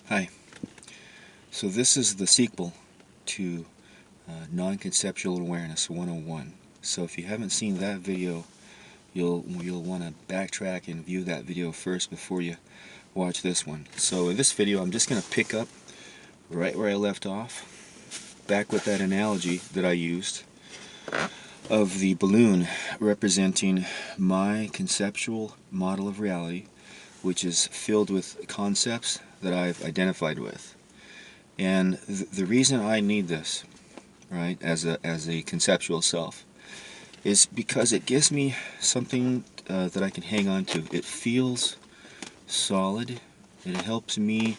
Hi. So this is the sequel to Non-Conceptual Awareness 101. So if you haven't seen that video, you'll want to backtrack and view that video first before you watch this one. So in this video, I'm just going to pick up right where I left off, back with that analogy that I used of the balloon representing my conceptual model of reality, which is filled with concepts that I've identified with. And the reason I need this, right, as a conceptual self, is because it gives me something that I can hang on to. It feels solid. It helps me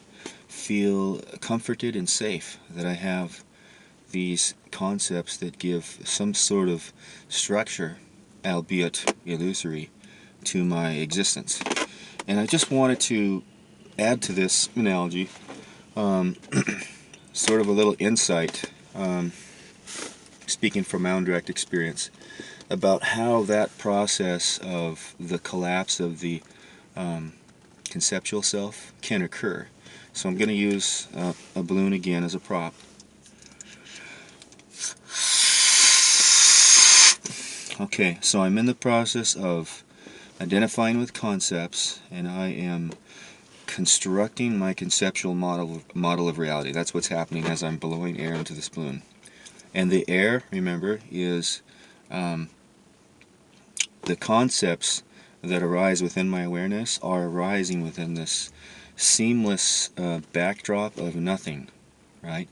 feel comforted and safe that I have these concepts that give some sort of structure, albeit illusory, to my existence. And I just wanted to add to this analogy sort of a little insight, speaking from my own direct experience, about how that process of the collapse of the conceptual self can occur. So I'm going to use a balloon again as a prop. Okay, so I'm in the process of identifying with concepts, and I am constructing my conceptual model of reality. That's what's happening as I'm blowing air into this balloon. And the air, remember, is the concepts that arise within my awareness are arising within this seamless backdrop of nothing, right?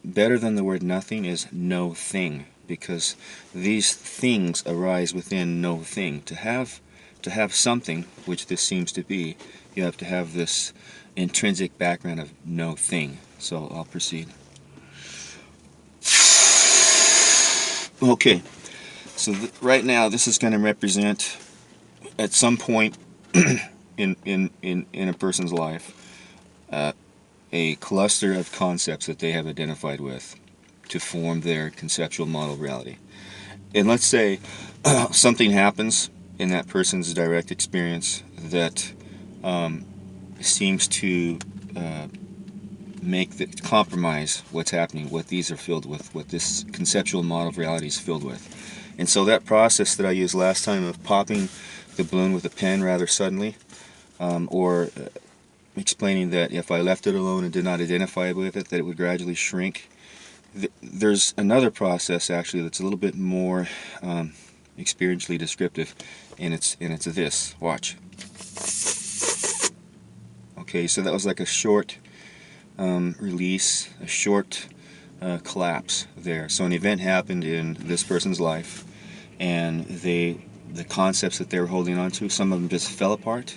Better than the word nothing is no thing, because these things arise within no thing. To have something, which this seems to be, you have to have this intrinsic background of no thing. So I'll proceed. Okay, so right now this is going to represent, at some point in a person's life, a cluster of concepts that they have identified with to form their conceptual model of reality. And let's say something happens in that person's direct experience that seems to compromise what's happening, what these are filled with, what this conceptual model of reality is filled with. And so that process that I used last time of popping the balloon with a pen rather suddenly, or explaining that if I left it alone and did not identify with it, that it would gradually shrink. There's another process actually that's a little bit more experientially descriptive, and it's this. Watch. Okay, so that was like a short release, a short collapse there. So an event happened in this person's life, and the concepts that they were holding on to, some of them just fell apart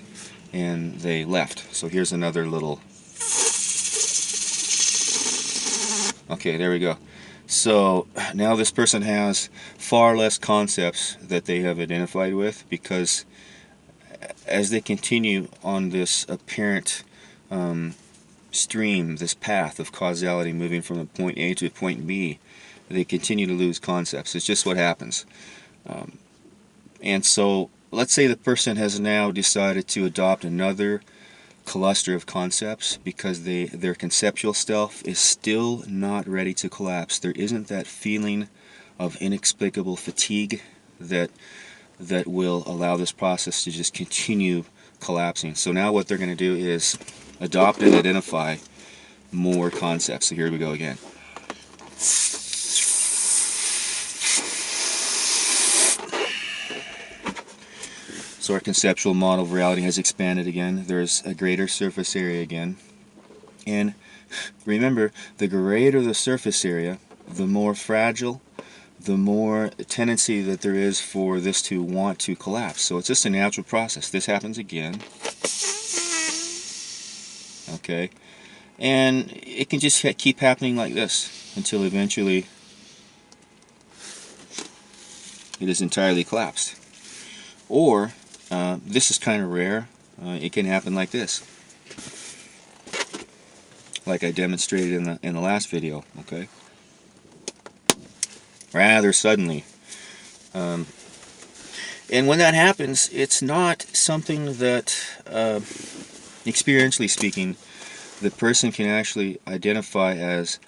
and they left. So here's another little. Okay, there we go. So now this person has far less concepts that they have identified with, because as they continue on this apparent stream, this path of causality moving from a point A to a point B, they continue to lose concepts. It's just what happens. And so let's say the person has now decided to adopt another cluster of concepts because their conceptual self is still not ready to collapse. There isn't that feeling of inexplicable fatigue that will allow this process to just continue collapsing. So now what they're going to do is adopt and identify more concepts. So here we go again. So our conceptual model of reality has expanded again. There's a greater surface area again. And remember, the greater the surface area, the more fragile, the more tendency that there is for this to want to collapse. So it's just a natural process. This happens again. Okay. And it can just keep happening like this until eventually it is entirely collapsed. Or this is kind of rare. It can happen like this, like I demonstrated in the last video. Okay, rather suddenly. And when that happens, it's not something that, experientially speaking, the person can actually identify as,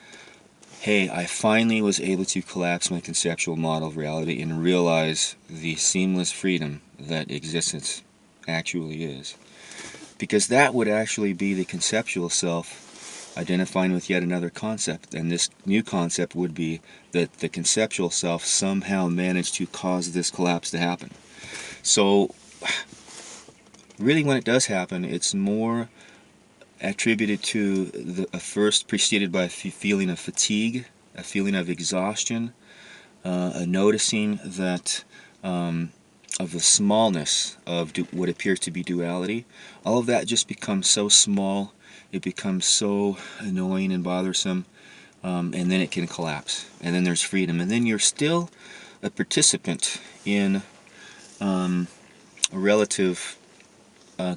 hey, I finally was able to collapse my conceptual model of reality and realize the seamless freedom that existence actually is. Because that would actually be the conceptual self identifying with yet another concept, and this new concept would be that the conceptual self somehow managed to cause this collapse to happen. So really, when it does happen, it's more attributed to a first preceded by a feeling of fatigue, a feeling of exhaustion, a noticing that of the smallness of what appears to be duality. All of that just becomes so small, it becomes so annoying and bothersome, and then it can collapse. And then there's freedom. And then you're still a participant in a relative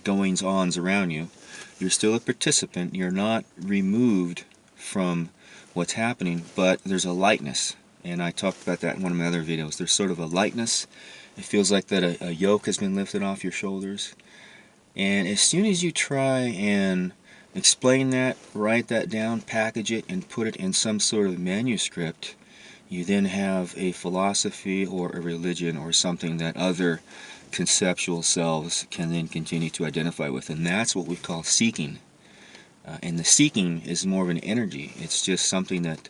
goings-ons around you. You're still a participant. You're not removed from what's happening, but there's a lightness. And I talked about that in one of my other videos. There's sort of a lightness. It feels like that a yoke has been lifted off your shoulders. And as soon as you try and explain that, write that down, package it, and put it in some sort of manuscript, you then have a philosophy or a religion or something that other conceptual selves can then continue to identify with. And that's what we call seeking. And the seeking is more of an energy. It's just something that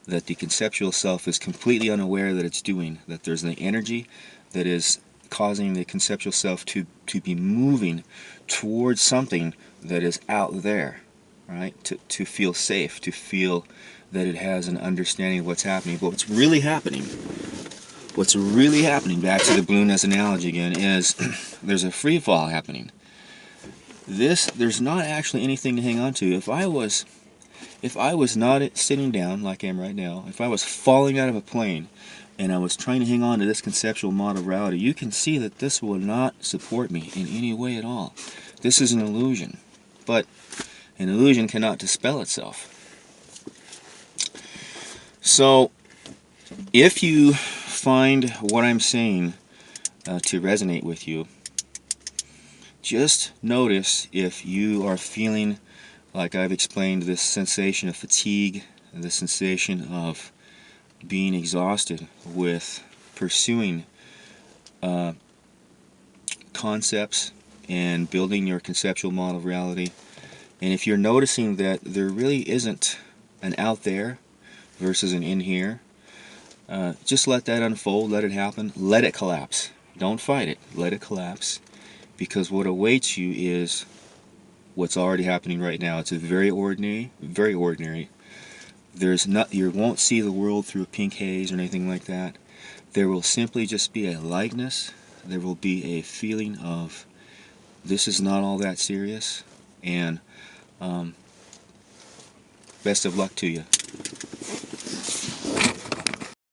the conceptual self is completely unaware that it's doing, that there's an energy that is causing the conceptual self to be moving towards something that is out there, right? To feel safe, to feel that it has an understanding of what's happening. But what's really happening, back to the balloon-ness analogy again, is there's a free fall happening. There's not actually anything to hang on to. If I was not sitting down like I am right now, if I was falling out of a plane and I was trying to hang on to this conceptual model of reality, you can see that this will not support me in any way at all. This is an illusion. But an illusion cannot dispel itself. So if you find what I'm saying to resonate with you, just notice if you are feeling, like I've explained, this sensation of fatigue, this sensation of being exhausted with pursuing concepts and building your conceptual model of reality. And if you're noticing that there really isn't an out there versus an in here, just let that unfold, let it happen, let it collapse. Don't fight it, let it collapse. Because what awaits you is what's already happening right now. It's a very ordinary. You won't see the world through a pink haze or anything like that. There will simply just be a lightness. There will be a feeling of this is not all that serious. And best of luck to you.